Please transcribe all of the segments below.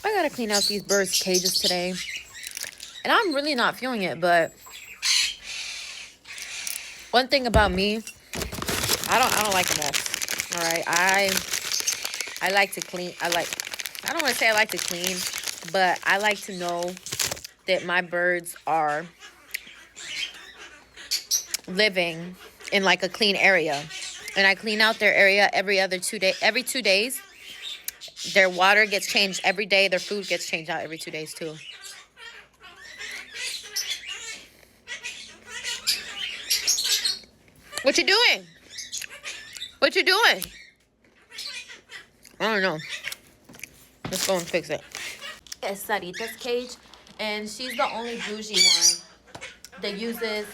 I gotta clean out these birds' cages today. And I'm really not feeling it, but one thing about me, I don't like a mess. All right. I like to clean. I don't want to say I like to clean, but I like to know that my birds are living in like a clean area. And I clean out their area every 2 days. Their water gets changed every day. Their food gets changed out every 2 days too. What you doing? What you doing? I don't know. Let's go and fix it. It's Sarita's cage, and she's the only bougie one that uses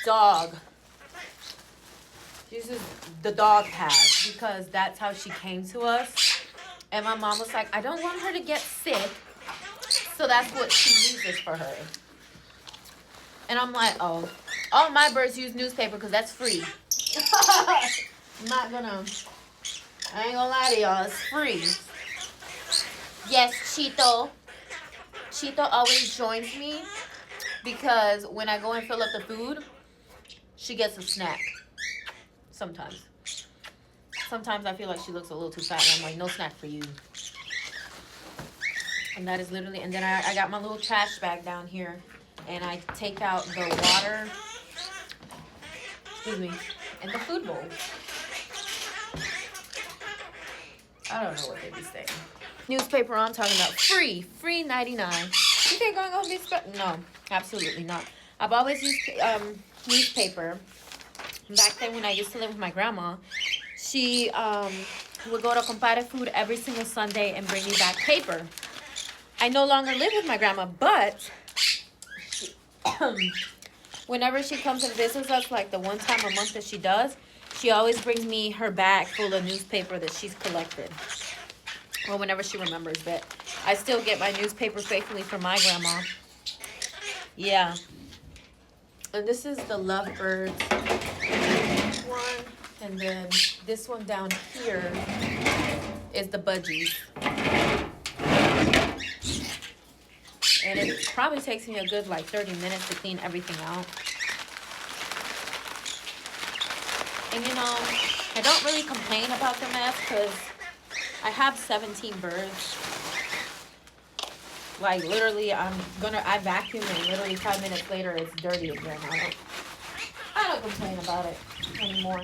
dog. She uses the dog pad because that's how she came to us. And my mom was like, I don't want her to get sick, so that's what she uses for her. And I'm like, oh, all my birds use newspaper because that's free. I'm not gonna, I ain't gonna lie to y'all, it's free. Yes, Cheeto. Cheeto always joins me because when I go and fill up the food, she gets a snack. Sometimes. Sometimes I feel like she looks a little too fat and I'm like, no snack for you. And that is literally, and then I got my little trash bag down here and I take out the water, excuse me, and the food bowl. I don't know what they be saying. Newspaper I'm talking about, free 99. You think I'm gonna be no, absolutely not. I've always used newspaper. Back then when I used to live with my grandma, she would go to Compare Food every single Sunday and bring me back paper. I no longer live with my grandma, but whenever she comes and visits us, like the one time a month that she does, she always brings me her bag full of newspaper that she's collected. Well, whenever she remembers, but I still get my newspaper faithfully from my grandma. Yeah. And this is the Lovebirds one. And then this one down here is the Budgies. And it probably takes me a good like 30 minutes to clean everything out. And you know, I don't really complain about the mess because I have 17 birds. Like literally, I vacuum and literally 5 minutes later it's dirty again. I don't complain about it anymore.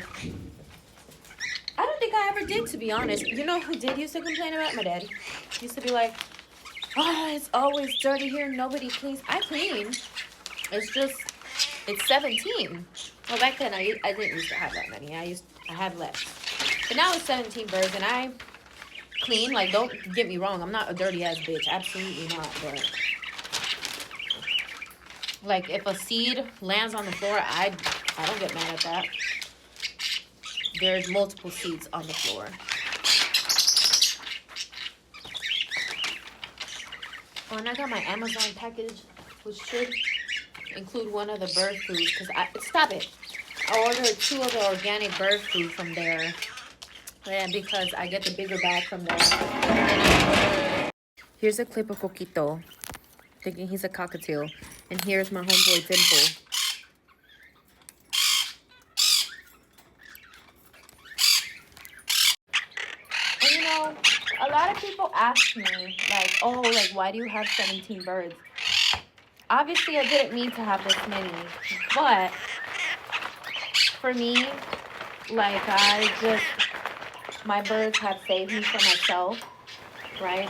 I don't think I ever did, to be honest. You know who did used to complain about it? My daddy. He used to be like, oh, it's always dirty here. Nobody cleans. I clean. It's just, it's 17. Well, back then I didn't used to have that many. I had less. But now it's 17 birds and I clean. Like, don't get me wrong. I'm not a dirty ass bitch. Absolutely not. But like, if a seed lands on the floor, I don't get mad at that. There's multiple seeds on the floor. Oh, and I got my Amazon package, which should include one of the bird foods. Stop it. I ordered 2 of the organic bird food from there. And because I get the bigger bag from there. Here's a clip of Coquito, thinking he's a cockatiel. And here's my homeboy Dimple. And you know, a lot of people ask me, like, oh, like, why do you have 17 birds? Obviously, I didn't mean to have this many. But for me, like, my birds have saved me from myself, right?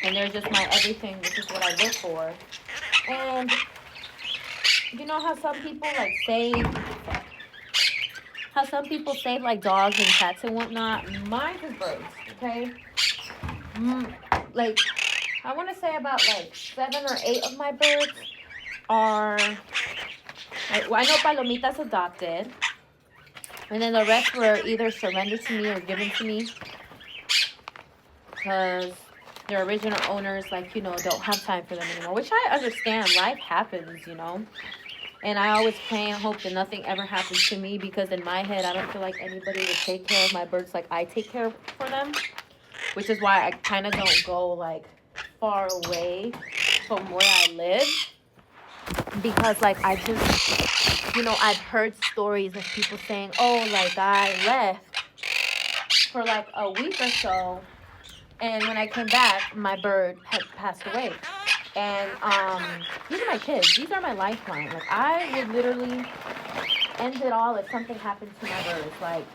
And they're just my everything. This is what I live for. And you know how some people like save like dogs and cats and whatnot? Mine is birds, okay? Like, I want to say about like 7 or 8 of my birds are, well, I know Palomita's adopted. And then the rest were either surrendered to me or given to me. Because their original owners, like, you know, don't have time for them anymore. Which I understand. Life happens, you know. And I always pray and hope that nothing ever happens to me. Because in my head, I don't feel like anybody would take care of my birds like I take care for them. which is why I kind of don't go like far away from where I live, because like I just, you know, I've heard stories of people saying, oh, like I left for like a week or so, and when I came back, my bird had passed away. And these are my kids. These are my lifeline. Like, I would literally end it all if something happened to my birds. Like,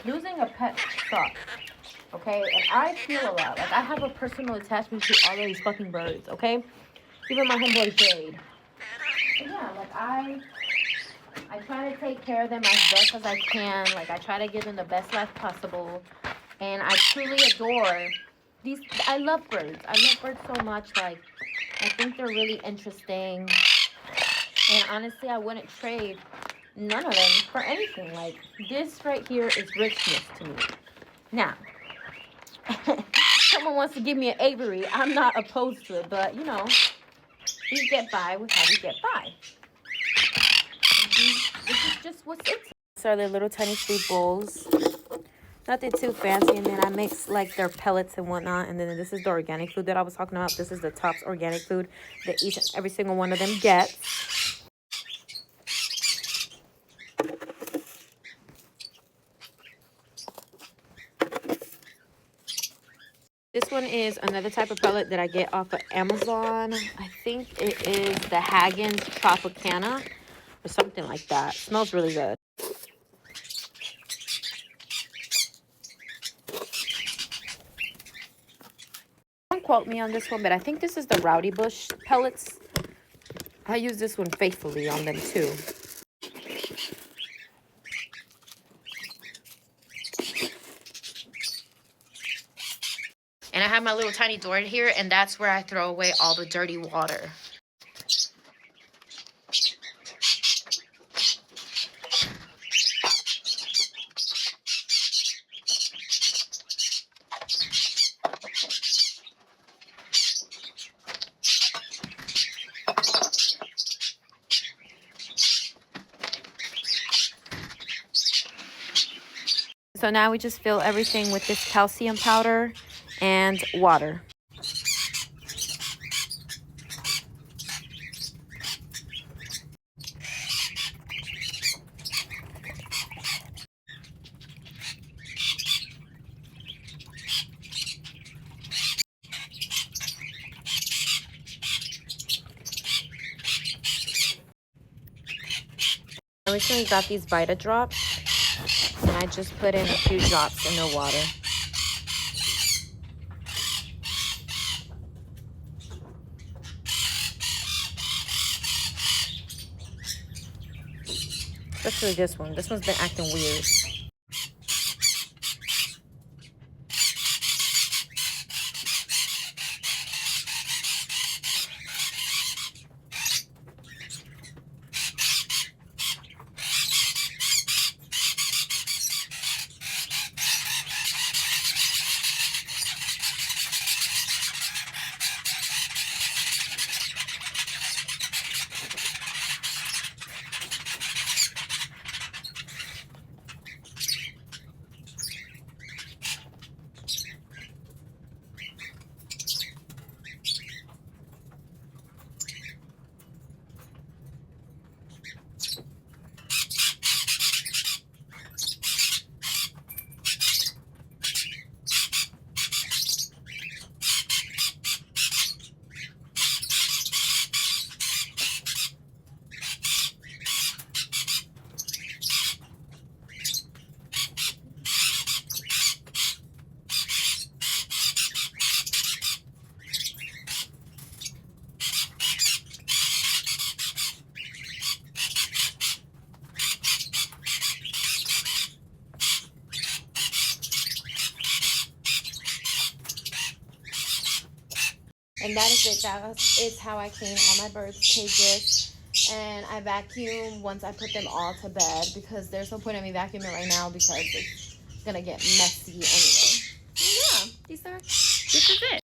losing a pet sucks, okay? And I feel a lot. Like, I have a personal attachment to all of these fucking birds, okay? Even my homeboy Jade. And yeah, like, I try to take care of them as best as I can. Like, I try to give them the best life possible. And I truly adore these. I love birds. I love birds so much. Like, I think they're really interesting. And honestly, I wouldn't trade none of them for anything. Like, this right here is richness to me. Now, someone wants to give me an aviary. I'm not opposed to it. But, you know, we get by with how we get by. This is just what's it. These are their little tiny food bowls. Nothing too fancy. And then I mix like their pellets and whatnot. And then this is the organic food that I was talking about. This is the Tops organic food that each and every single one of them gets. This one is another type of pellet that I get off of Amazon. I think it is the Hagen's Tropicana or something like that. It smells really good. Don't quote me on this one, but I think this is the Rowdy Bush pellets. I use this one faithfully on them too. And I have my little tiny door here, and that's where I throw away all the dirty water. So now we just fill everything with this calcium powder and water. I recently got these Vita drops, and I just put in a few drops in the water. Especially this one. This one's been acting weird. And that is it. That is how I clean all my birds' cages. And I vacuum once I put them all to bed, because there's no point in me vacuuming right now because it's going to get messy anyway. And yeah, this is it.